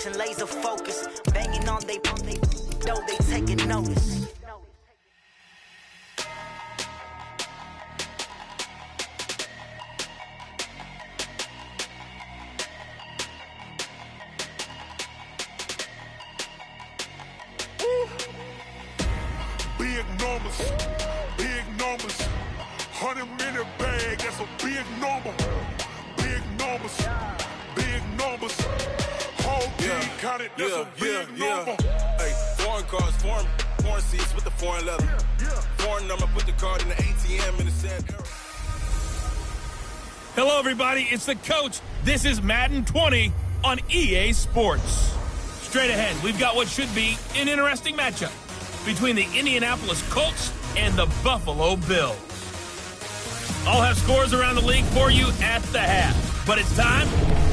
concentration, laser focus. Banging on they though they taking notice. Big numbers, 100-minute bag, that's a big number. Big numbers, whole team counted, that's a big number. Hey, foreign cars, foreign seats with the foreign leather. Foreign number, put the card in the ATM in the sad era. Hello, everybody. It's the coach. This is Madden 20 on EA Sports. Straight ahead, we've got what should be an interesting matchup between the Indianapolis Colts and the Buffalo Bills. I'll have scores around the league for you at the half, but it's time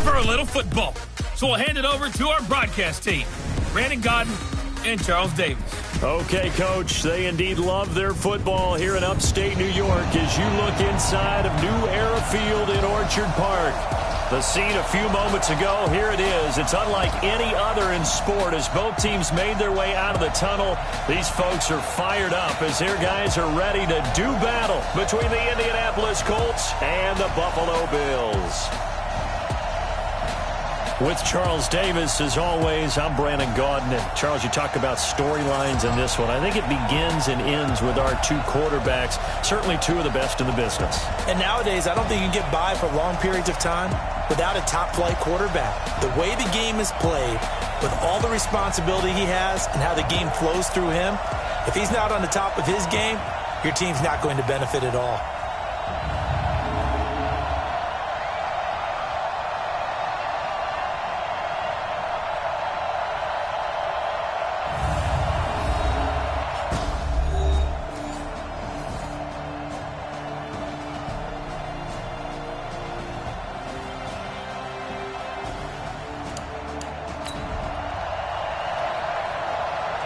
for a little football. So we'll hand it over to our broadcast team, Brandon Godden and Charles Davis. Okay, Coach, they indeed love their football here in upstate New York as you look inside of New Era Field in Orchard Park. The scene a few moments ago, here it is. It's unlike any other in sport as both teams made their way out of the tunnel. These folks are fired up as their guys are ready to do battle between the Indianapolis Colts and the Buffalo Bills. With Charles Davis, as always, I'm Brandon Godden. And Charles, you talk about storylines in this one. I think it begins and ends with our two quarterbacks, certainly two of the best in the business. And nowadays, I don't think you can get by for long periods of time without a top-flight quarterback. The way the game is played, with all the responsibility he has and how the game flows through him, if he's not on the top of his game, your team's not going to benefit at all.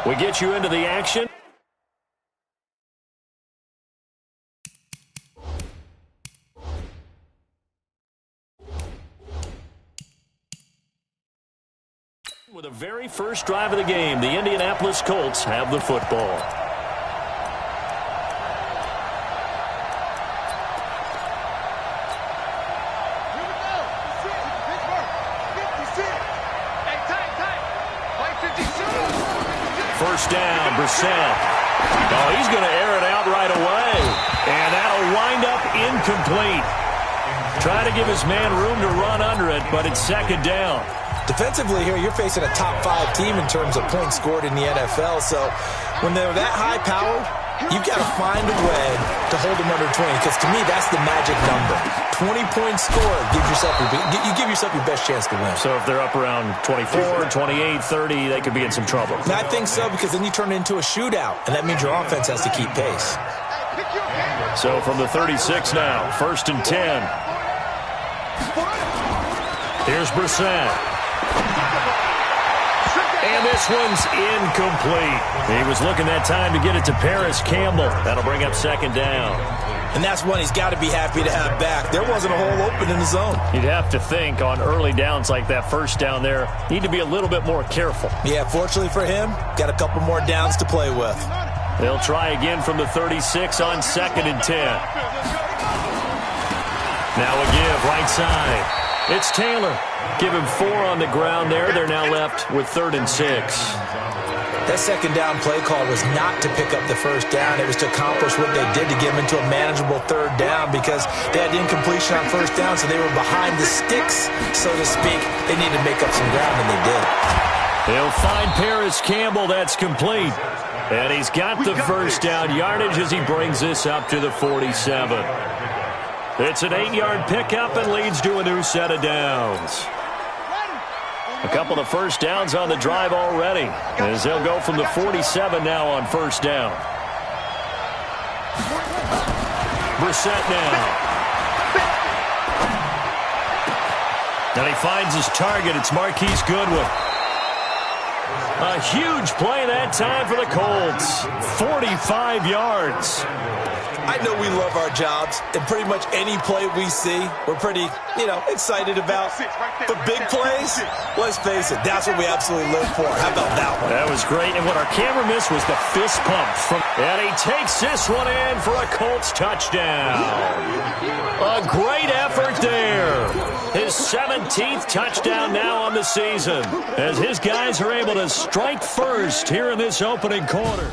We get you into the action. With the very first drive of the game, the Indianapolis Colts have the football. First down, Brissett. Oh, he's going to air it out right away. And that'll wind up incomplete. Try to give his man room to run under it, but it's second down. Defensively here, you're facing a top-5 team in terms of points scored in the NFL. So when they're that high-powered, you've got to find a way to hold them under 20, because to me, that's the magic number. 20 points scored, you give yourself your best chance to win. So if they're up around 24, 28, 30, they could be in some trouble. And I think so, because then you turn it into a shootout, and that means your offense has to keep pace. So from the 36 now, 1st and 10. Here's Brissett. And this one's incomplete. He was looking that time to get it to Paris Campbell. That'll bring up second down. And that's one he's got to be happy to have back. There wasn't a hole open in the zone. You'd have to think on early downs like that first down there, need to be a little bit more careful. Yeah, fortunately for him, got a couple more downs to play with. They'll try again from the 36 on 2nd and 10. Now a give right side. It's Taylor. Give him 4 on the ground there. They're now left with 3rd and 6. That second down play call was not to pick up the first down. It was to accomplish what they did to get them into a manageable 3rd down, because they had incompletion on first down, so they were behind the sticks, so to speak. They needed to make up some ground, and they did. They'll find Paris Campbell. That's complete. And he's got the first down yardage as he brings this up to the 47. It's an 8-yard pickup and leads to a new set of downs. A couple of first downs on the drive already, as they'll go from the 47 now on first down. Brissett now. And he finds his target. It's Marquise Goodwin. A huge play that time for the Colts. 45 yards. I know we love our jobs, and pretty much any play we see, we're pretty, excited about. But big plays, let's face it, that's what we absolutely live for. How about that one? That was great, and what our camera missed was the fist pump. And he takes this one in for a Colts touchdown. A great effort there. His 17th touchdown now on the season, as his guys are able to strike first here in this opening quarter.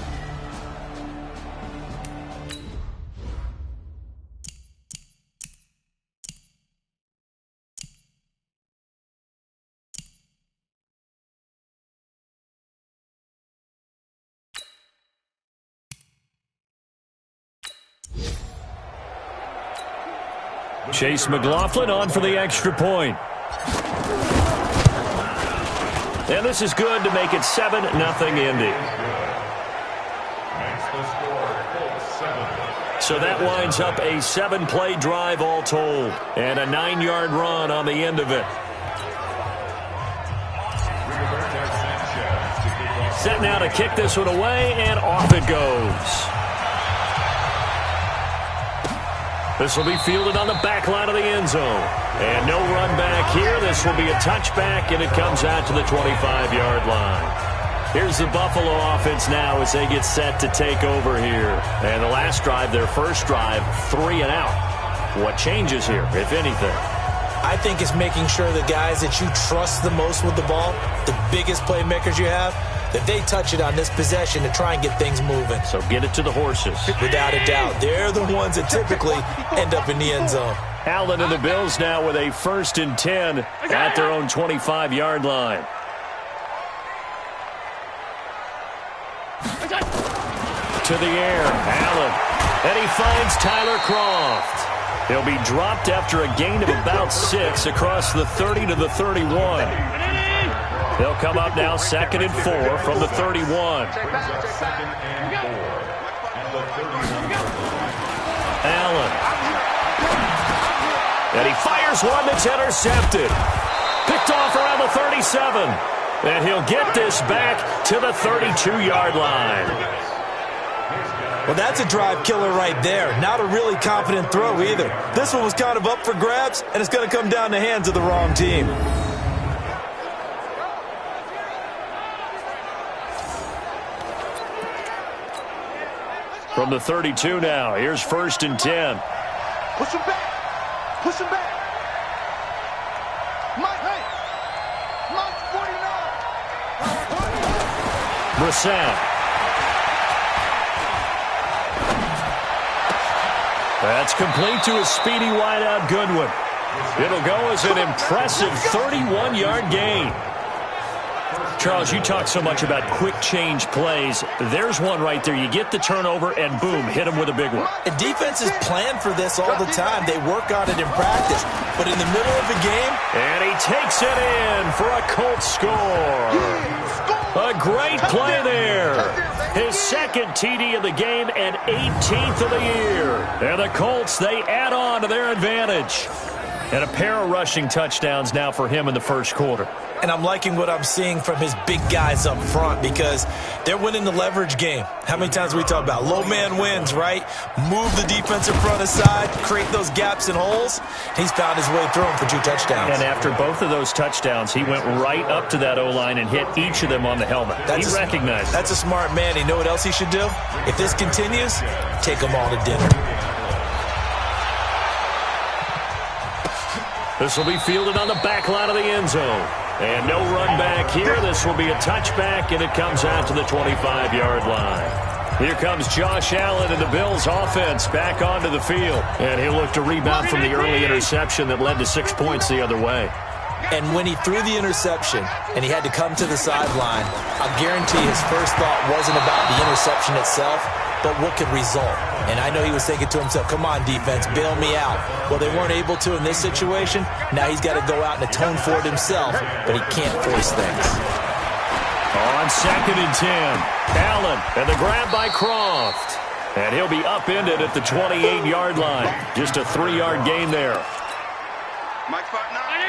Chase McLaughlin on for the extra point. And this is good to make it 7-0 Indy. So that winds up a 7-play drive all told, and a 9-yard run on the end of it. Set now to kick this one away, and off it goes. This will be fielded on the back line of the end zone. And no run back here. This will be a touchback, and it comes out to the 25-yard line. Here's the Buffalo offense now as they get set to take over here. And the last drive, their first drive, 3 and out. What changes here, if anything? I think it's making sure the guys that you trust the most with the ball, the biggest playmakers you have, that they touch it on this possession to try and get things moving. So get it to the horses. Without a doubt. They're the ones that typically end up in the end zone. Allen and the Bills now with a 1st and 10 at their own 25-yard line. To the air, Allen. And he finds Tyler Kroft. He'll be dropped after a gain of about 6 across the 30 to the 31. They'll come up now 2nd and 4 from the 31. Allen. And he fires one that's intercepted. Picked off around the 37. And he'll get this back to the 32-yard line. Well, that's a drive killer right there. Not a really confident throw either. This one was kind of up for grabs, and it's going to come down in the hands of the wrong team. From the 32 now, here's 1st and 10. Push him back. Push him back. Mike 49. Brissett. That's complete to a speedy wideout Goodwin. It'll go as an impressive 31-yard gain. Charles, you talk so much about quick change plays. There's one right there. You get the turnover, and boom, hit him with a big one. And defenses plan for this all the time. They work on it in practice. But in the middle of the game... And he takes it in for a Colts score. A great play there. His 2nd TD of the game and 18th of the year. And the Colts, they add on to their advantage. And a pair of rushing touchdowns now for him in the first quarter. And I'm liking what I'm seeing from his big guys up front because they're winning the leverage game. How many times we talk about low man wins, right? Move the defensive front aside, create those gaps and holes. He's found his way through them for 2 touchdowns. And after both of those touchdowns, he went right up to that O-line and hit each of them on the helmet. He recognized. That's a smart man. You know what else he should do? If this continues, take them all to dinner. This will be fielded on the back line of the end zone. And no run back here. This will be a touchback, and it comes out to the 25-yard line. Here comes Josh Allen and the Bills offense back onto the field. And he'll look to rebound from the early interception that led to 6 points the other way. And when he threw the interception and he had to come to the sideline, I'll guarantee his first thought wasn't about the interception itself, but what could result. And I know he was thinking to himself, come on, defense, bail me out. Well, they weren't able to in this situation. Now he's got to go out and atone for it himself, but he can't force things. On 2nd and 10, Allen, and the grab by Kroft. And he'll be upended at the 28-yard line. Just a 3-yard gain there.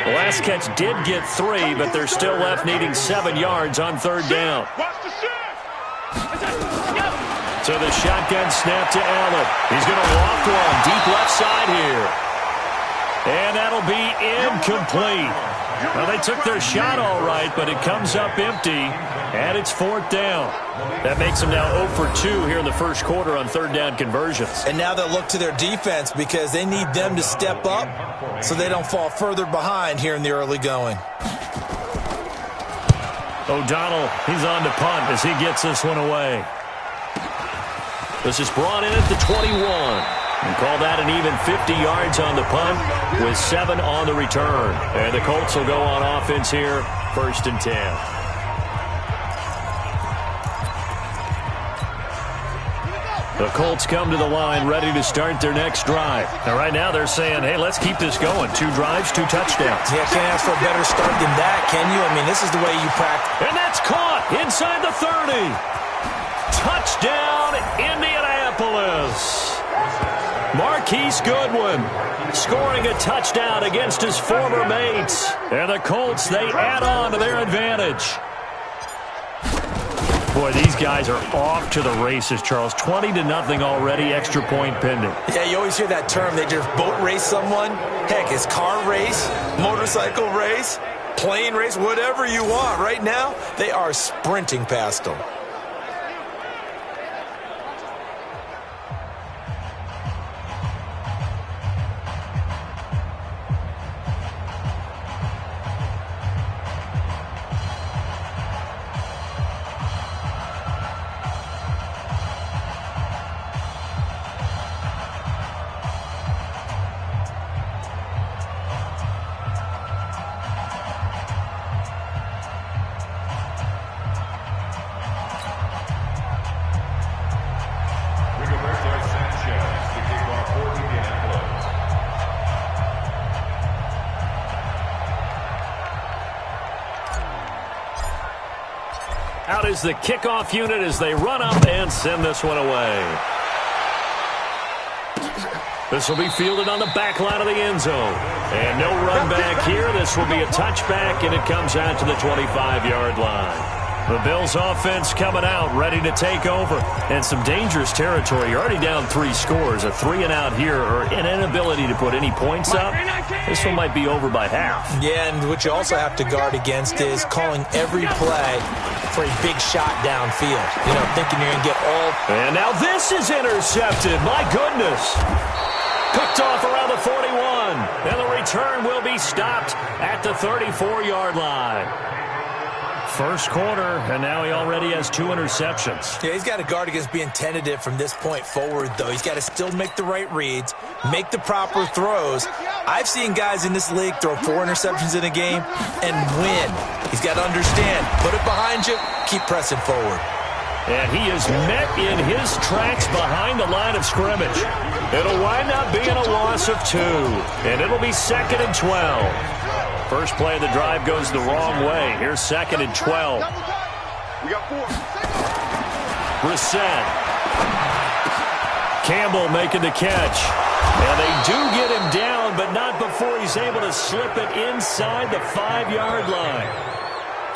The last catch did get 3, but they're still left needing 7 yards on 3rd down. To So the shotgun snap to Allen. He's going to loft one deep left side here. And that'll be incomplete. Well, they took their shot all right, but it comes up empty, and it's 4th down. That makes them now 0 for 2 here in the first quarter on 3rd down conversions. And now they'll look to their defense because they need them to step up so they don't fall further behind here in the early going. O'Donnell, he's on to punt as he gets this one away. This is brought in at the 21. And call that an even 50 yards on the punt with 7 on the return. And the Colts will go on offense here, 1st and 10. The Colts come to the line ready to start their next drive. And right now they're saying, hey, let's keep this going. 2 drives, 2 touchdowns. Yeah, can't ask for a better start than that, can you? I mean, this is the way you practice. And that's caught inside the 30. Touchdown, Indianapolis. Marquise Goodwin scoring a touchdown against his former mates. And the Colts, they add on to their advantage. Boy, these guys are off to the races, Charles. 20-0 already, extra point pending. Yeah, you always hear that term. They just boat race someone. Heck, it's car race, motorcycle race, plane race, whatever you want. Right now, they are sprinting past them. Out is the kickoff unit as they run up and send this one away. This will be fielded on the back line of the end zone. And no run back here. This will be a touchback, and it comes out to the 25-yard line. The Bills offense coming out, ready to take over. And some dangerous territory. You're already down 3 scores. A 3-and-out here, or an inability to put any points up. This one might be over by half. Yeah, and what you also have to guard against is calling every play for a big shot downfield. You know, thinking you're going to get all... And now this is intercepted. My goodness. Picked off around the 41. And the return will be stopped at the 34-yard line. First quarter, and now he already has 2 interceptions. Yeah, he's got to guard against being tentative from this point forward, though. He's got to still make the right reads, make the proper throws. I've seen guys in this league throw 4 interceptions in a game and win. He's got to understand, put it behind you, keep pressing forward. And he is met in his tracks behind the line of scrimmage. It'll wind up being a loss of 2, and it'll be 2nd and 12. First play of the drive goes the wrong way. Here's 2nd and 12. We got 4. Brissett. Campbell making the catch. And they do get him down, but not before he's able to slip it inside the 5-yard line.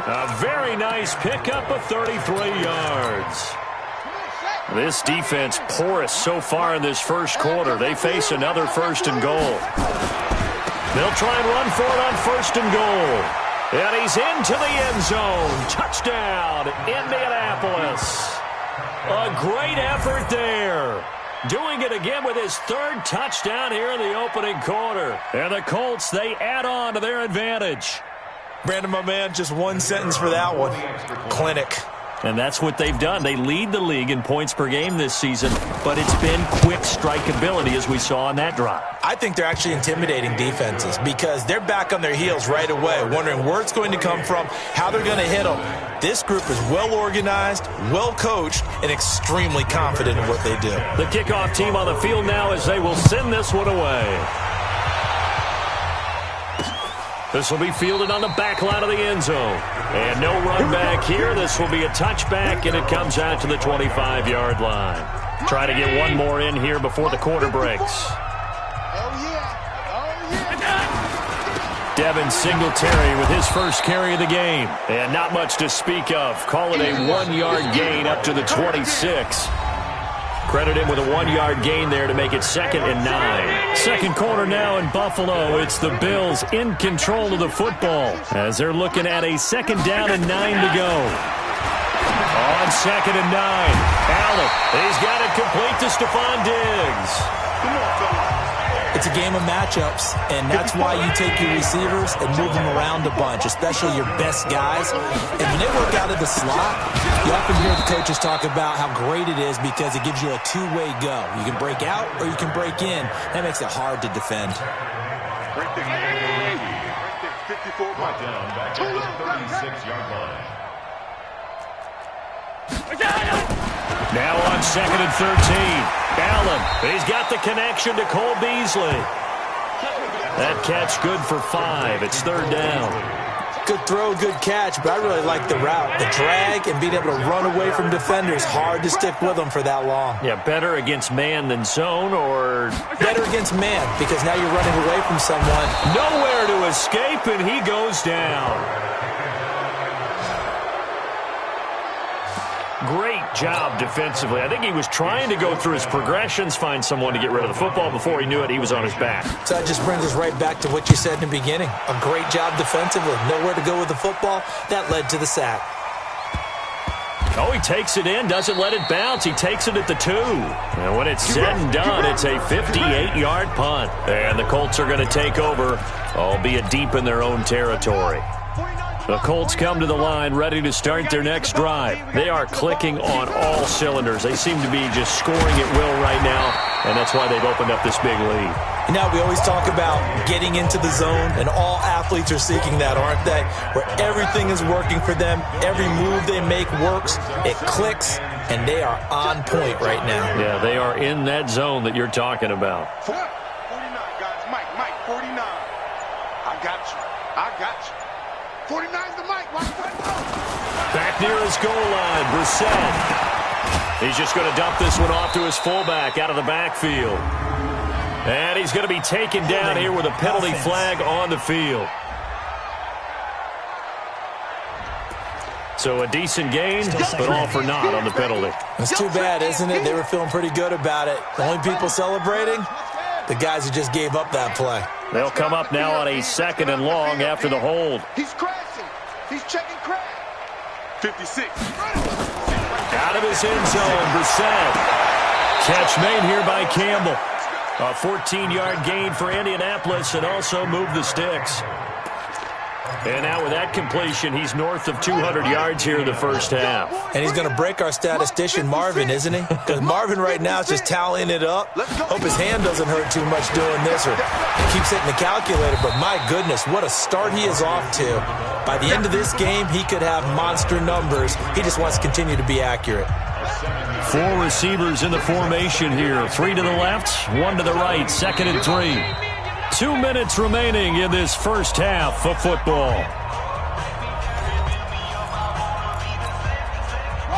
A very nice pickup of 33 yards. This defense porous so far in this first quarter. They face another 1st and goal. They'll try and run for it on 1st and goal. And he's into the end zone. Touchdown, Indianapolis. A great effort there. Doing it again with his 3rd touchdown here in the opening quarter. And the Colts, they add on to their advantage. Brandon, my man, just one sentence for that one. Clinic. And that's what they've done. They lead the league in points per game this season, but it's been quick strikeability as we saw on that drive. I think they're actually intimidating defenses because they're back on their heels right away, wondering where it's going to come from, how they're going to hit them. This group is well organized, well coached, and extremely confident in what they do. The kickoff team on the field now as they will send this one away. This will be fielded on the back line of the end zone. And no run back here. This will be a touchback, and it comes out to the 25-yard line. Try to get one more in here before the quarter breaks. Devin Singletary with his first carry of the game. And not much to speak of. Call it a 1-yard gain up to the 26. Credit him with a 1-yard gain there to make it 2nd and 9. Second quarter now in Buffalo. It's the Bills in control of the football as they're looking at a 2nd down and 9 to go. On 2nd and 9, Allen, he's got it complete to Stephon Diggs. It's a game of matchups, and that's why you take your receivers and move them around a bunch, especially your best guys. And when they work out of the slot, you often hear the coaches talk about how great it is because it gives you a two-way go. You can break out or you can break in. That makes it hard to defend. Back to the 36-yard line. Now on 2nd and 13. Allen, he's got the connection to Cole Beasley. That catch good for 5. It's 3rd down. Good throw, good catch, but I really like the route. The drag and being able to run away from defenders, hard to stick with them for that long. Yeah, better against man than zone, or better against man because now you're running away from someone. Nowhere to escape, and he goes down. Great job defensively. I think he was trying to go through his progressions, find someone to get rid of the football. Before he knew it, he was on his back. So that just brings us right back to what you said in the beginning. A great job defensively. Nowhere to go with the football. That led to the sack. Oh, he takes it in, doesn't let it bounce. He takes it at the 2. And when it's said and done, it's a 58-yard punt. And the Colts are going to take over, albeit deep in their own territory. The Colts come to the line ready to start their next drive. They are clicking on all cylinders. They seem to be just scoring at will right now, and that's why they've opened up this big lead. You know, we always talk about getting into the zone, and all athletes are seeking that, aren't they? Where everything is working for them, every move they make works, it clicks, and they are on point right now. Yeah, they are in that zone that you're talking about. 49, guys. Mike, 49. I got you. 49's the Mike. Back near his goal line, Brissett. He's just going to dump this one off to his fullback out of the backfield. And he's going to be taken down here with a penalty flag on the field. So a decent gain, but all for naught on the penalty. It's too bad, isn't it? They were feeling pretty good about it. The only people celebrating, the guys who just gave up that play. They'll come up now on a 2nd and long after the hold. He's crashing. He's checking crash. 56. Out of his end zone, Brissett. Catch made here by Campbell. A 14-yard gain for Indianapolis and also move the sticks. And now with that completion, he's north of 200 yards here in the first half. And he's going to break our statistician, Marvin, isn't he? Because Marvin right now is just tallying it up. Hope his hand doesn't hurt too much doing this or keeps hitting the calculator. But my goodness, what a start he is off to. By the end of this game, he could have monster numbers. He just wants to continue to be accurate. 4 receivers in the formation here. 3 to the left, 1 to the right. 2nd and 3. 2 minutes remaining in this first half of football.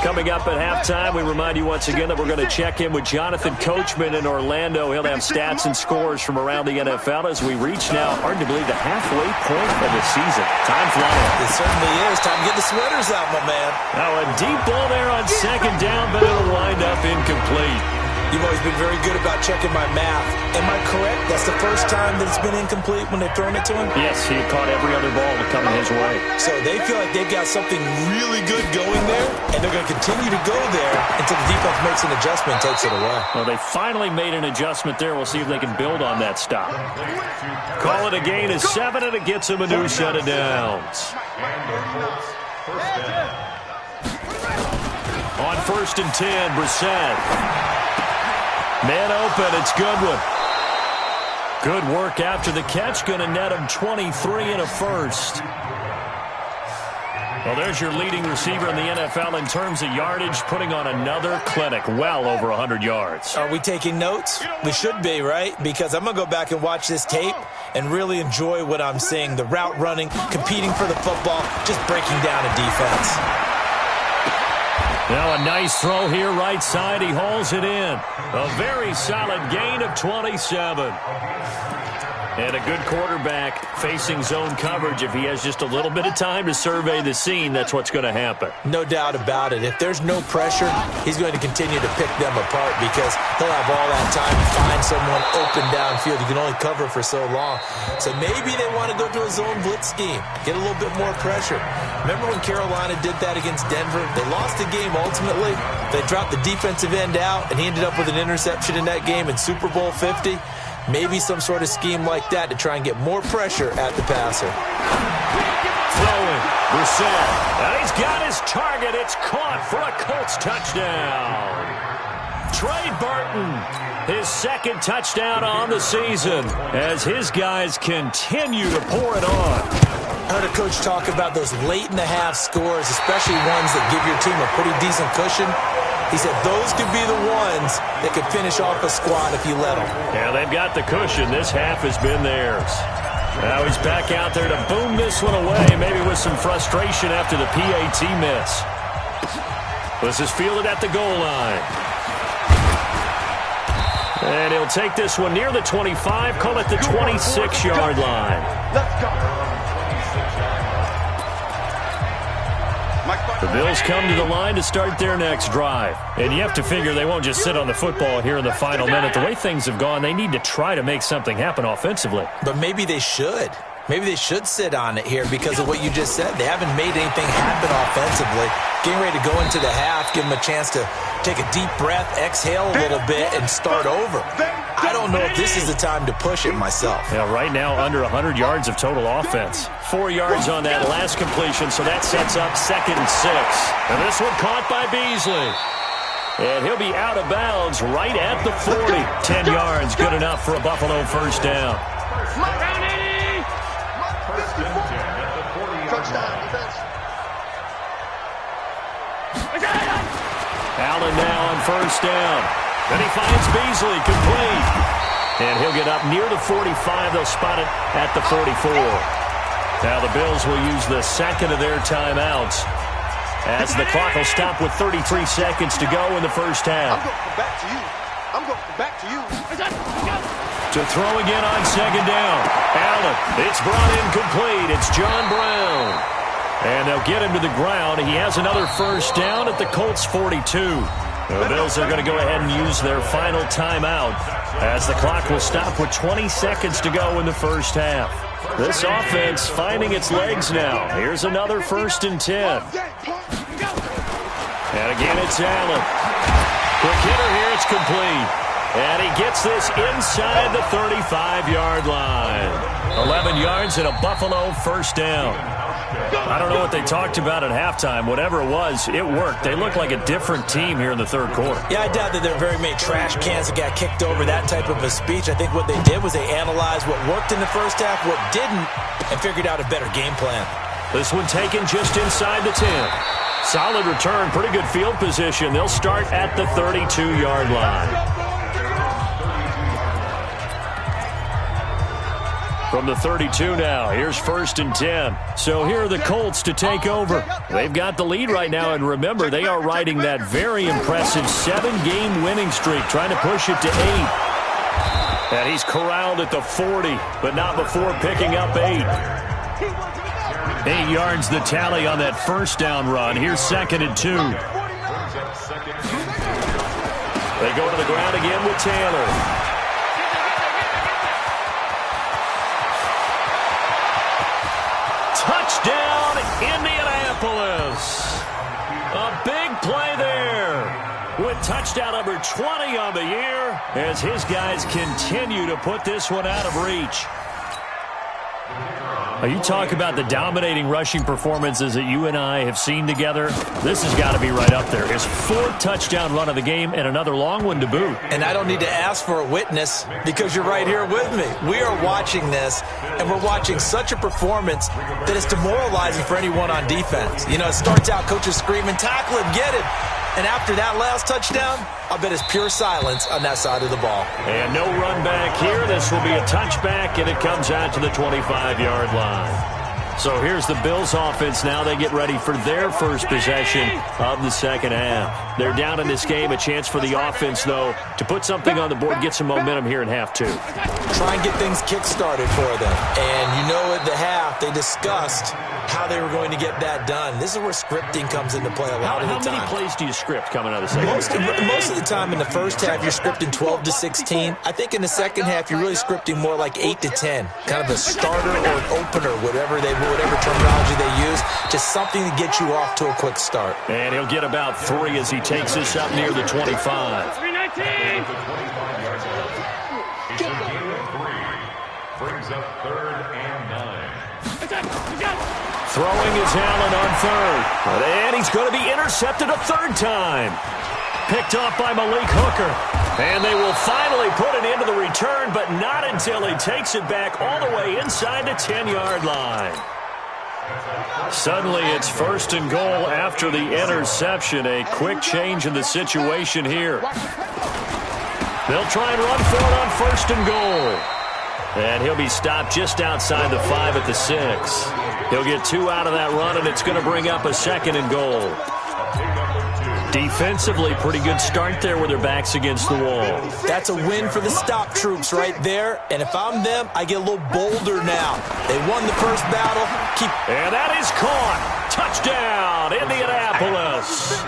Coming up at halftime, we remind you once again that we're going to check in with Jonathan Coachman in Orlando. He'll have stats and scores from around the NFL as we reach now, hard to believe, the halfway point of the season. Time flying. It certainly is. Time to get the sweaters out, my man. Now a deep ball there on 2nd down, but it'll wind up incomplete. You've always been very good about checking my math. Am I correct? That's the first time that it's been incomplete when they've thrown it to him? Yes, he had caught every other ball coming his way. So they feel like they've got something really good going there, and they're going to continue to go there until the defense makes an adjustment and takes it away. Well, they finally made an adjustment there. We'll see if they can build on that stop. Call it a gain of 7, and it gets them a new set of downs. On 1st and 10, Brissett. Man open, it's Goodwin. Good work after the catch, going to net him 23 and a first. Well, there's your leading receiver in the NFL in terms of yardage, putting on another clinic, well over 100 yards. Are we taking notes? We should be, right? Because I'm going to go back and watch this tape and really enjoy what I'm seeing. The route running, competing for the football, just breaking down a defense. Now a nice throw here right side. He hauls it in. A very solid gain of 27. And a good quarterback facing zone coverage, if he has just a little bit of time to survey the scene, that's what's going to happen. No doubt about it. If there's no pressure, he's going to continue to pick them apart because he'll have all that time to find someone open downfield. You can only cover for so long. So maybe they want to go to a zone blitz scheme, get a little bit more pressure. Remember when Carolina did that against Denver? They lost the game ultimately. They dropped the defensive end out, and he ended up with an interception in that game in Super Bowl 50. Maybe some sort of scheme like that to try and get more pressure at the passer. Throwing, Brissett. And he's got his target. It's caught for a Colts touchdown. Trey Burton, his second touchdown on the season as his guys continue to pour it on. I heard a coach talk about those late-in-the-half scores, especially ones that give your team a pretty decent cushion. He said those could be the ones that could finish off a squad if you let them. Yeah, they've got the cushion. This half has been theirs. Now he's back out there to boom this one away, maybe with some frustration after the PAT miss. This is fielded at the goal line. And he'll take this one near the 25, call it the 26-yard line. Let's go. The Bills come to the line to start their next drive. And you have to figure they won't just sit on the football here in the final minute. The way things have gone, they need to try to make something happen offensively. But maybe they should. Maybe they should sit on it here because of what you just said. They haven't made anything happen offensively. Getting ready to go into the half, give them a chance to take a deep breath, exhale a little bit, and start over. I don't know if this is the time to push it myself. Yeah, right now under 100 yards of total offense. 4 yards on that last completion, so that sets up 2nd and 6. And this one caught by Beasley. And he'll be out of bounds right at the 40. 10 yards, good enough for a Buffalo first down. Allen now on first down. Then he finds Beasley, complete. And he'll get up near the 45. They'll spot it at the 44. Now the Bills will use the second of their timeouts as the clock will stop with 33 seconds to go in the first half. I'm going back to you. To throw again on second down. Allen, it's brought in complete. It's John Brown. And they'll get him to the ground. He has another first down at the Colts 42. The Bills are going to go ahead and use their final timeout as the clock will stop with 20 seconds to go in the first half. This offense finding its legs now. Here's another 1st and 10. And again, it's Allen. Quick hitter here, it's complete. And he gets this inside the 35-yard line. 11 yards and a Buffalo first down. I don't know what they talked about at halftime. Whatever it was, it worked. They look like a different team here in the third quarter. Yeah, I doubt that there are very many trash cans that got kicked over, that type of a speech. I think what they did was they analyzed what worked in the first half, what didn't, and figured out a better game plan. This one taken just inside the 10. Solid return, pretty good field position. They'll start at the 32-yard line. From the 32 now, here's 1st and 10. So here are the Colts to take over. They've got the lead right now, and remember, they are riding that very impressive 7-game winning streak, trying to push it to 8. And he's corralled at the 40, but not before picking up 8. 8 yards the tally on that first down run. Here's 2nd and 2. They go to the ground again with Taylor. Touchdown, Indianapolis. A big play there with touchdown number 20 on the year as his guys continue to put this one out of reach. You talk about the dominating rushing performances that you and I have seen together. This has got to be right up there. His 4th touchdown run of the game and another long one to boot. And I don't need to ask for a witness because you're right here with me. We are watching this, and we're watching such a performance that it's demoralizing for anyone on defense. You know, it starts out coaches screaming, tackle him, get him. And after that last touchdown, I bet it's pure silence on that side of the ball. And no run back here. This will be a touchback, and it comes out to the 25-yard line. So here's the Bills offense now. They get ready for their first possession of the second half. They're down in this game. A chance for the offense, though, to put something on the board, get some momentum here in half two. Try and get things kick-started for them. And you know at the half, they discussed how they were going to get that done. This is where scripting comes into play a lot of the time. How many plays do you script coming out of the second half? Most of the time in the first half, you're scripting 12 to 16. I think in the second half, you're really scripting more like 8 to 10. Kind of a starter or an opener, whatever terminology they use. Just something to get you off to a quick start. And he'll get about 3 as he takes this up near the 25. 319. Brings up 3rd and 9. Throwing is Allen on 3rd. And he's going to be intercepted a 3rd time. Picked off by Malik Hooker. And they will finally put an end to the return, but not until he takes it back all the way inside the 10-yard line. Suddenly it's 1st and goal after the interception. A quick change in the situation here. They'll try and run for it on 1st and goal. And he'll be stopped just outside the 5 at the 6. He'll get 2 out of that run, and it's going to bring up a 2nd and goal. Defensively, pretty good start there with their backs against the wall. That's a win for the stop troops right there. And if I'm them, I get a little bolder now. They won the first battle. And that is caught. Touchdown, Indianapolis.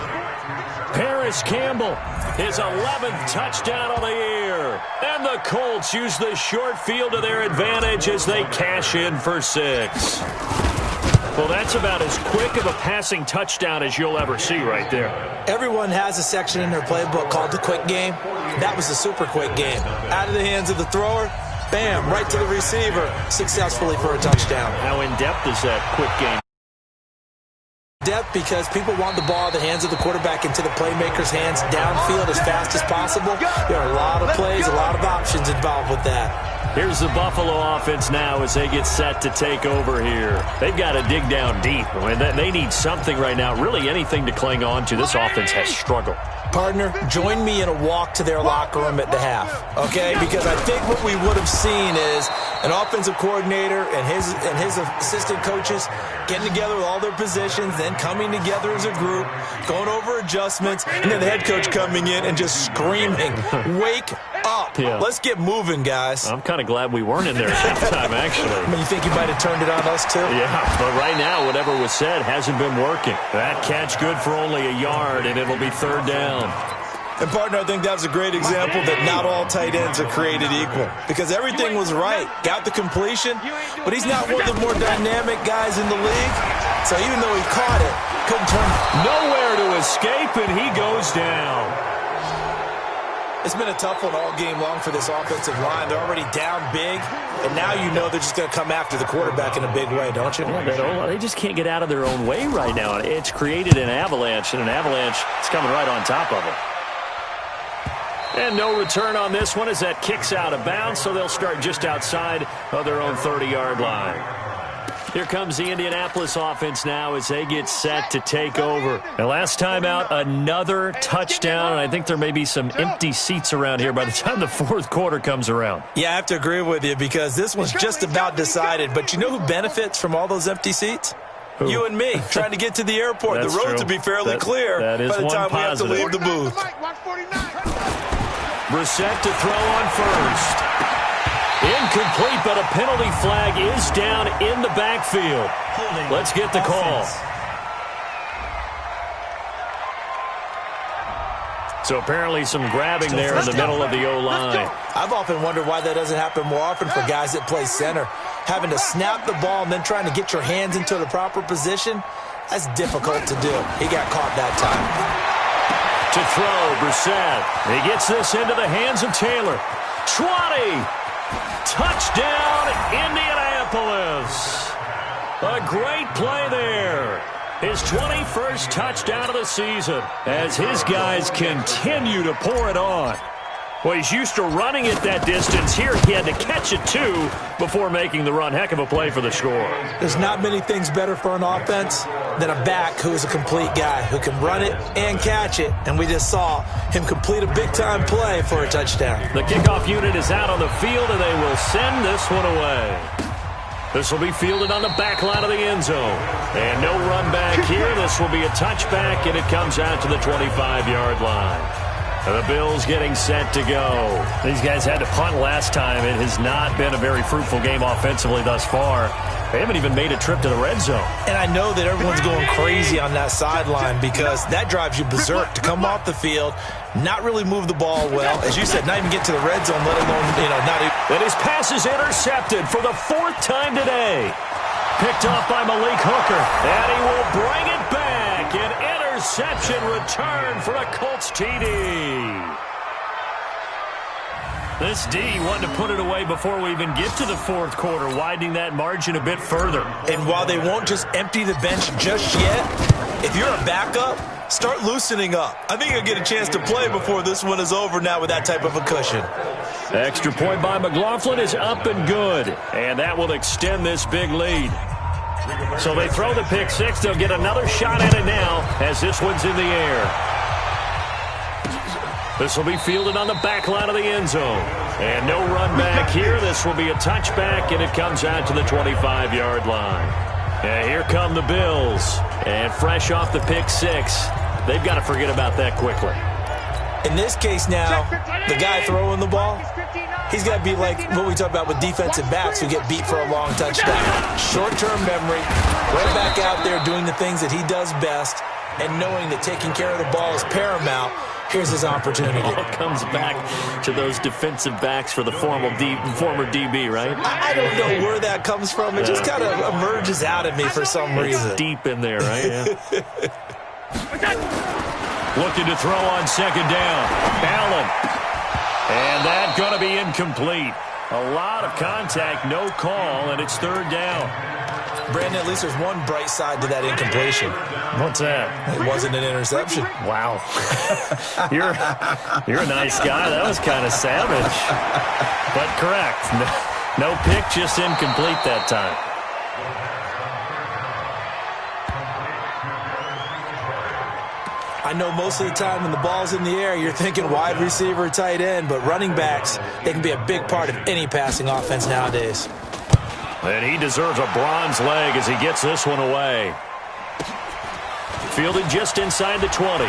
Paris Campbell, his 11th touchdown of the year. And the Colts use the short field to their advantage as they cash in for 6. Well, that's about as quick of a passing touchdown as you'll ever see right there. Everyone has a section in their playbook called the quick game. That was a super quick game. Out of the hands of the thrower, bam, right to the receiver, successfully for a touchdown. How in-depth is that quick game? Depth because people want the ball in the hands of the quarterback into the playmaker's hands downfield as fast as possible. There are a lot of plays, a lot of options involved with that. Here's the Buffalo offense now as they get set to take over here. They've got to dig down deep. I mean, they need something right now, really anything to cling on to. This offense has struggled. Partner, join me in a walk to their locker room at the half, okay? Because I think what we would have seen is an offensive coordinator and his assistant coaches getting together with all their positions, then coming together as a group, going over adjustments, and then the head coach coming in and just screaming, wake up. Yeah. Let's get moving, guys. I'm kind of glad we weren't in there at halftime, actually. I mean, you think you might have turned it on us, too? Yeah, but right now, whatever was said hasn't been working. That catch good for only a yard, and it'll be 3rd down. And, partner, I think that was a great example that not all tight ends are created equal. Because everything was right. Got the completion, but he's not one of the more dynamic guys in the league. So even though he caught it, couldn't turn nowhere to escape, and he goes down. It's been a tough one all game long for this offensive line. They're already down big, and now you know they're just going to come after the quarterback in a big way, don't you? Yeah, they just can't get out of their own way right now. It's created an avalanche, and an avalanche is coming right on top of them. And no return on this one as that kicks out of bounds, so they'll start just outside of their own 30-yard line. Here comes the Indianapolis offense now as they get set to take over. And last time out, another touchdown, and I think there may be some empty seats around here by the time the 4th quarter comes around. Yeah, I have to agree with you because this one's just about decided. But you know who benefits from all those empty seats? Who? You and me, trying to get to the airport. The roads will be fairly clear by the time we have to leave the booth. Brissett to throw on 1st. Incomplete, but a penalty flag is down in the backfield. Let's get the call. So apparently some grabbing there in the middle of the O-line. I've often wondered why that doesn't happen more often for guys that play center. Having to snap the ball and then trying to get your hands into the proper position, that's difficult to do. He got caught that time. To throw, Brissett. He gets this into the hands of Taylor. 20! Touchdown, Indianapolis. A great play there. His 21st touchdown of the season as his guys continue to pour it on. Well, he's used to running it that distance. Here he had to catch it, too, before making the run. Heck of a play for the score. There's not many things better for an offense than a back who is a complete guy who can run it and catch it. And we just saw him complete a big-time play for a touchdown. The kickoff unit is out on the field, and they will send this one away. This will be fielded on the back line of the end zone. And no run back here. This will be a touchback, and it comes out to the 25-yard line. The Bills getting set to go. These guys had to punt last time. It has not been a very fruitful game offensively thus far. They haven't even made a trip to the red zone. And I know that everyone's going crazy on that sideline because that drives you berserk to come off the field, not really move the ball well. As you said, not even get to the red zone, let alone, not even. And his pass is intercepted for the 4th time today. Picked off by Malik Hooker. And he will bring it back. An interception return for a Colts TD. This D wanted to put it away before we even get to the 4th quarter, widening that margin a bit further. And while they won't just empty the bench just yet, if you're a backup, start loosening up. I think you'll get a chance to play before this one is over now with that type of a cushion. Extra point by McLaughlin is up and good. And that will extend this big lead. So they throw the pick six. They'll get another shot at it now as this one's in the air. This will be fielded on the back line of the end zone. And no run back here. This will be a touchback, and it comes out to the 25-yard line. And here come the Bills. And fresh off the pick six, they've got to forget about that quickly. In this case now, the guy throwing the ball, he's got to be like what we talk about with defensive backs who get beat for a long touchdown. Short-term memory, right back out there doing the things that he does best, and knowing that taking care of the ball is paramount. Here's his opportunity. It all comes back to those defensive backs for the former DB, right? I don't know where that comes from. It just kind of emerges out of me for some reason. It's deep in there, right? Yeah. Looking to throw on second down. Allen. And that's going to be incomplete. A lot of contact, no call, and it's 3rd down. Brandon, at least there's one bright side to that incompletion. What's that? It wasn't an interception. Wow. You're a nice guy. That was kind of savage. But correct. No pick, just incomplete that time. I know most of the time when the ball's in the air, you're thinking wide receiver, tight end, but running backs, they can be a big part of any passing offense nowadays. And he deserves a bronze leg as he gets this one away. Fielded just inside the 20.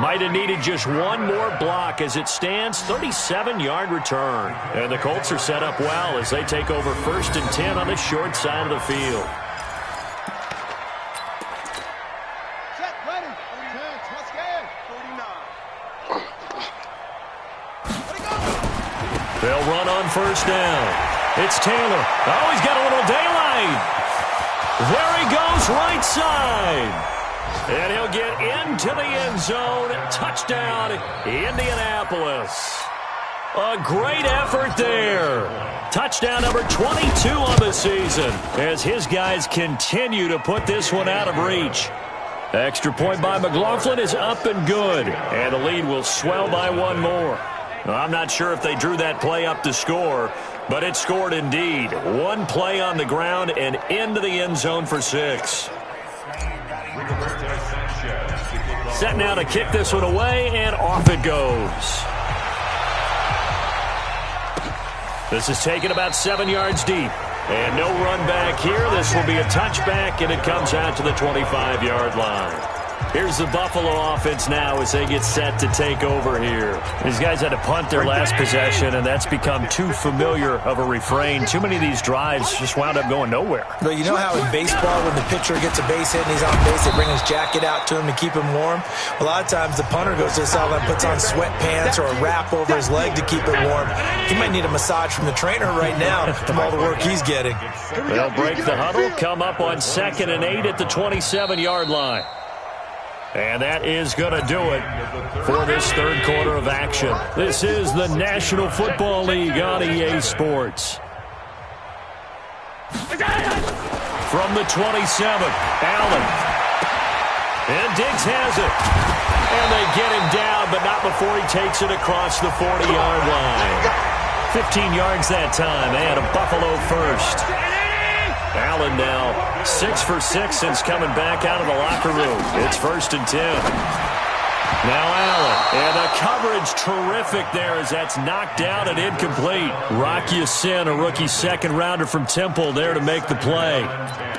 Might have needed just one more block as it stands. 37-yard return. And the Colts are set up well as they take over 1st and 10 on the short side of the field. They'll run on 1st down. It's Taylor. Oh, he's got a little daylight. There he goes, right side. And he'll get into the end zone. Touchdown, Indianapolis. A great effort there. Touchdown number 22 on the season as his guys continue to put this one out of reach. Extra point by McLaughlin is up and good. And the lead will swell by one more. I'm not sure if they drew that play up to score, but it scored indeed. One play on the ground and into the end zone for 6. Set now to kick this one away, and off it goes. This is taken about 7 yards deep. And no run back here. This will be a touchback, and it comes out to the 25-yard line. Here's the Buffalo offense now as they get set to take over here. These guys had to punt their last possession, and that's become too familiar of a refrain. Too many of these drives just wound up going nowhere. But you know how in baseball, when the pitcher gets a base hit and he's on base, they bring his jacket out to him to keep him warm? A lot of times the punter goes to the sideline, puts on sweatpants or a wrap over his leg to keep it warm. He might need a massage from the trainer right now from all the work he's getting. They'll break the huddle, come up on 2nd and 8 at the 27-yard line. And that is going to do it for this 3rd quarter of action. This is the National Football League on EA Sports. From the 27, Allen. And Diggs has it. And they get him down, but not before he takes it across the 40-yard line. 15 yards that time, and a Buffalo first. Allen now 6 for 6 since coming back out of the locker room. It's 1st and 10. Now Allen, and the coverage terrific there as that's knocked down and incomplete. Rocky Sin, a rookie second-rounder from Temple, there to make the play.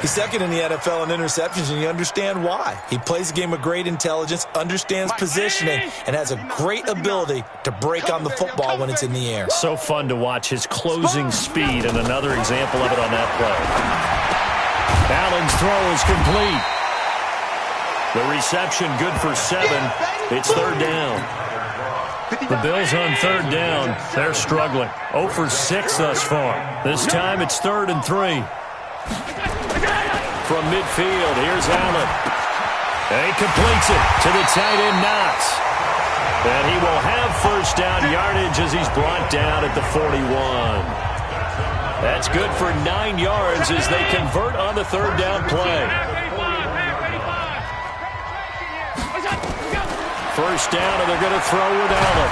He's second in the NFL in interceptions, and you understand why. He plays a game with great intelligence, understands positioning, and has a great ability to break on the football when it's in the air. So fun to watch his closing speed, and another example of it on that play. Allen's throw is complete. The reception good for 7. It's third down. The Bills on third down. They're struggling. 0 for 6 thus far. This time it's 3rd and 3. From midfield, here's Allen. And he completes it to the tight end Knox. And he will have first down yardage as he's brought down at the 41. That's good for 9 yards as they convert on the third down play. First down, and they're going to throw with Allen.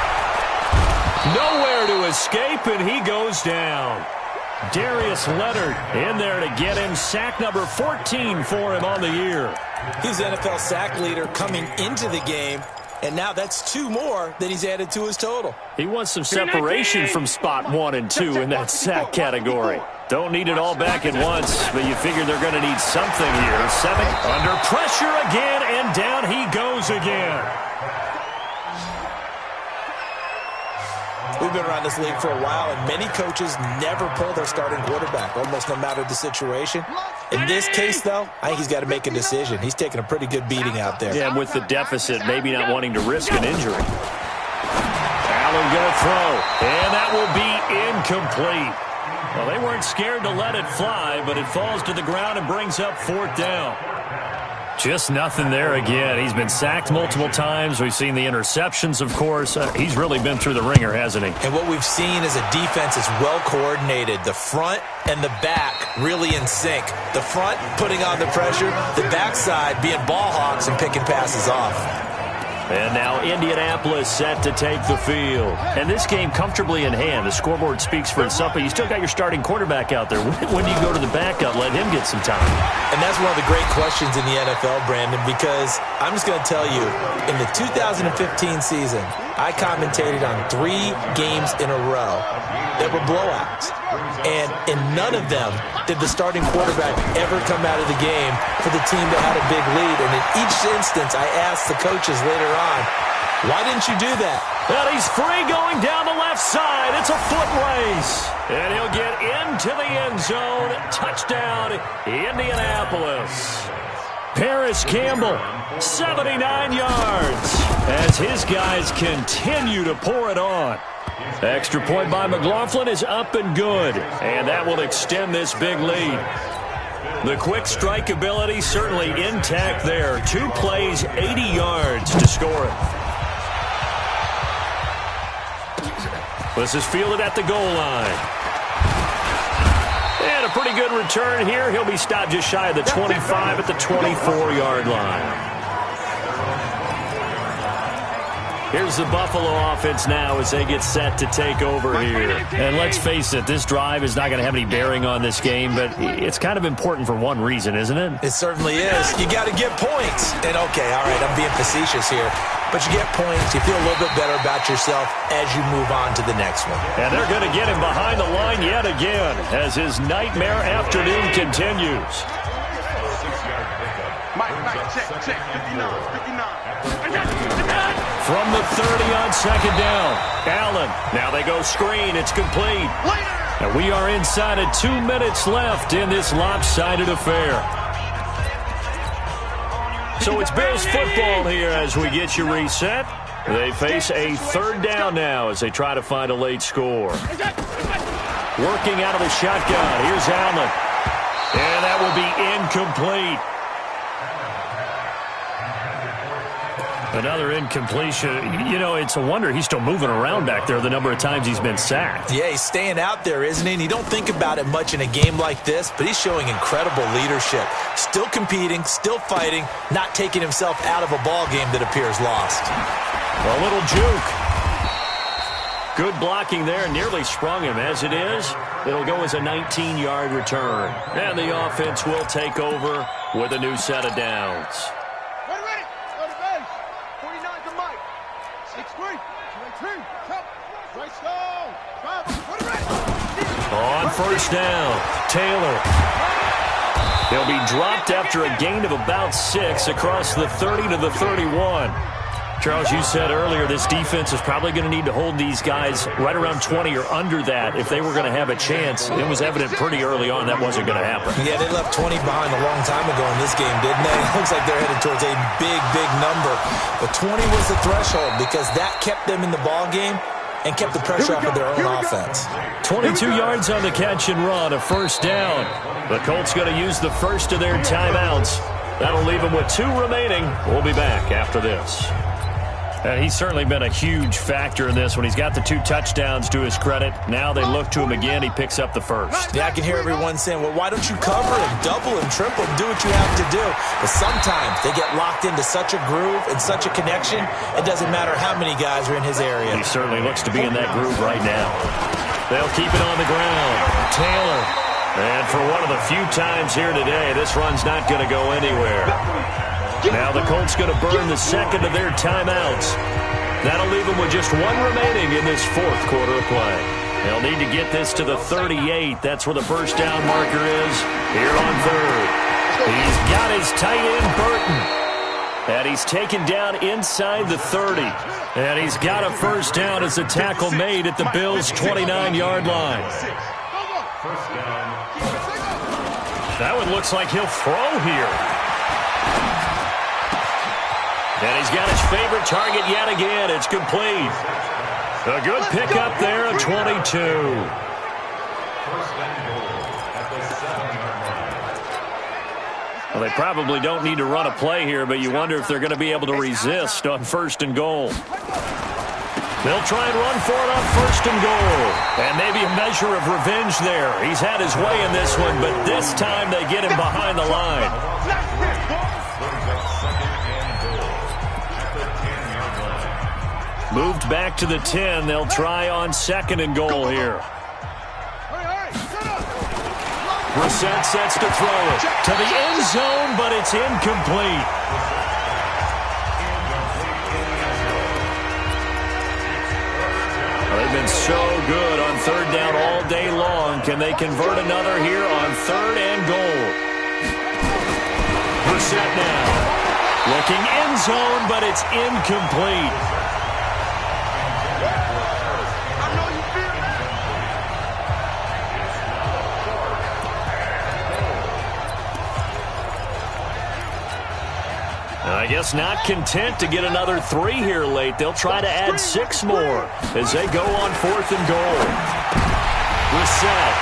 Nowhere to escape, and he goes down. Darius Leonard in there to get him. Sack number 14 for him on the year. He's NFL sack leader coming into the game, and now that's 2 more that he's added to his total. He wants some separation from spot 1 and 2 in that sack category. Don't need it all back at once, but you figure they're going to need something here. 7 under pressure again, and down he goes again. We've been around this league for a while, and many coaches never pull their starting quarterback, almost no matter the situation. In this case, though, I think he's got to make a decision. He's taking a pretty good beating out there. Yeah, and with the deficit, maybe not wanting to risk an injury. Allen going to throw, and that will be incomplete. Well, they weren't scared to let it fly, but it falls to the ground and brings up 4th down. Just nothing there again. He's been sacked multiple times. We've seen the interceptions, of course. He's really been through the ringer, hasn't he? And what we've seen is a defense that's well coordinated. The front and the back really in sync. The front putting on the pressure, the backside being ball hawks and picking passes off. And now Indianapolis set to take the field. And this game comfortably in hand. The scoreboard speaks for itself, but you still got your starting quarterback out there. When do you go to the backup? Let him get some time. And that's one of the great questions in the NFL, Brandon, because I'm just going to tell you, in the 2015 season, I commentated on 3 games in a row that were blowouts. And in none of them did the starting quarterback ever come out of the game for the team that had a big lead. And in each instance, I asked the coaches later on, why didn't you do that? Well, he's free going down the left side. It's a foot race. And he'll get into the end zone. Touchdown, Indianapolis. Paris Campbell, 79 yards, as his guys continue to pour it on. Extra point by McLaughlin is up and good, and that will extend this big lead. The quick strike ability certainly intact there. 2 plays, 80 yards to score it. This is fielded at the goal line. And a pretty good return here. He'll be stopped just shy of the 25 at the 24-yard line. Here's the Buffalo offense now as they get set to take over here. And let's face it, this drive is not going to have any bearing on this game, but it's kind of important for one reason, isn't it? It certainly is. You got to get points. And, okay, all right, I'm being facetious here. But you get points, you feel a little bit better about yourself as you move on to the next one. And they're going to get him behind the line yet again as his nightmare afternoon continues. Check, 59. From the 30 on second down, Allen. Now they go screen. It's complete. And we are inside of 2 minutes left in this lopsided affair. So it's Bills football here as we get you reset. They face a third down now as they try to find a late score. Working out of the shotgun. Here's Allen. And that will be incomplete. Another incompletion. You know, it's a wonder he's still moving around back there the number of times he's been sacked. Yeah, he's staying out there, isn't he? And you don't think about it much in a game like this, but he's showing incredible leadership. Still competing, still fighting, not taking himself out of a ball game that appears lost. A little juke. Good blocking there, nearly sprung him. As it is, it'll go as a 19-yard return. And the offense will take over with a new set of downs. first down. Taylor. He'll be dropped after a gain of about 6 across the 30 to the 31. Charles, you said earlier this defense is probably going to need to hold these guys right around 20 or under that if they were going to have a chance. It was evident pretty early on that wasn't going to happen. Yeah, they left 20 behind a long time ago in this game, didn't they? It looks like they're headed towards a big, big number. But 20 was the threshold because that kept them in the ball game and kept the pressure off of their own offense. 22 yards on the catch and run, a first down. The Colts going to use the first of their timeouts. That'll leave them with 2 remaining. We'll be back after this. And he's certainly been a huge factor in this when he's got the 2 touchdowns to his credit. Now they look to him again. He picks up the first. Yeah, I can hear everyone saying, well, why don't you cover him, double him, triple him, do what you have to do. But sometimes they get locked into such a groove and such a connection, it doesn't matter how many guys are in his area. He certainly looks to be in that groove right now. They'll keep it on the ground. Taylor. And for one of the few times here today, this run's not going to go anywhere. Now the Colts going to burn the second of their timeouts. That'll leave them with just 1 remaining in this 4th quarter of play. They'll need to get this to the 38. That's where the first down marker is here on 3rd. He's got his tight end, Burton. And he's taken down inside the 30. And he's got a first down as a tackle made at the Bills' 29-yard line. That one looks like he'll throw here. And he's got his favorite target yet again. It's complete. A good pickup there, a 22. Well, they probably don't need to run a play here, but you wonder if they're going to be able to resist on 1st and goal. They'll try and run for it on 1st and goal. And maybe a measure of revenge there. He's had his way in this one, but this time they get him behind the line. Moved back to the 10. They'll try on 2nd and goal here. Brissett sets to throw it to the end zone, but it's incomplete. They've been so good on 3rd down all day long. Can they convert another here on 3rd and goal? Brissett now. Looking end zone, but it's incomplete. I guess not content to get another 3 here late. They'll try to add 6 more as they go on 4th and goal. Brissett.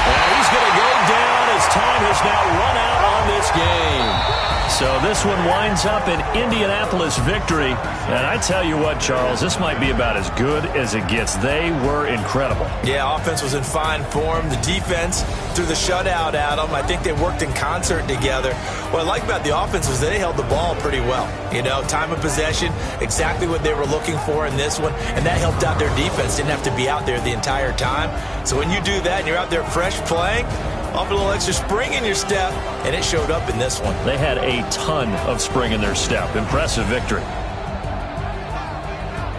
And he's going to go down as time has now run out on this game. So this one winds up an Indianapolis victory. And I tell you what, Charles, this might be about as good as it gets. They were incredible. Yeah, offense was in fine form. The defense threw the shutout at them. I think they worked in concert together. What I like about the offense was they held the ball pretty well. You know, time of possession, exactly what they were looking for in this one. And that helped out their defense. Didn't have to be out there the entire time. So when you do that and you're out there fresh playing, off a little extra spring in your step, and it showed up in this one. They had a ton of spring in their step. Impressive victory.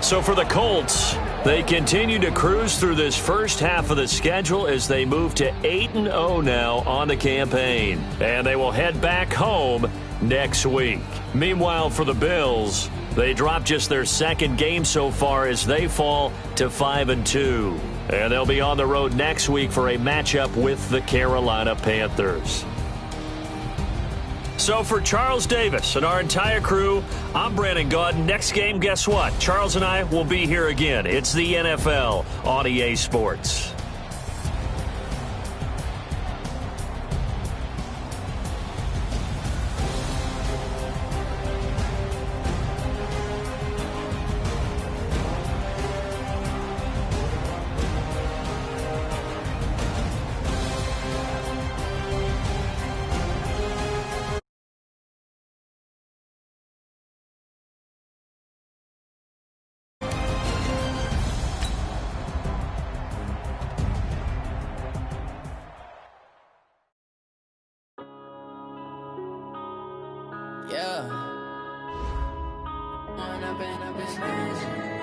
So for the Colts, they continue to cruise through this first half of the schedule as they move to 8-0 now on the campaign. And they will head back home next week. Meanwhile, for the Bills, they drop just their 2nd game so far as they fall to 5-2. And they'll be on the road next week for a matchup with the Carolina Panthers. So for Charles Davis and our entire crew, I'm Brandon Gaudin. Next game, guess what? Charles and I will be here again. It's the NFL on EA Sports. Yeah. Run up in a business.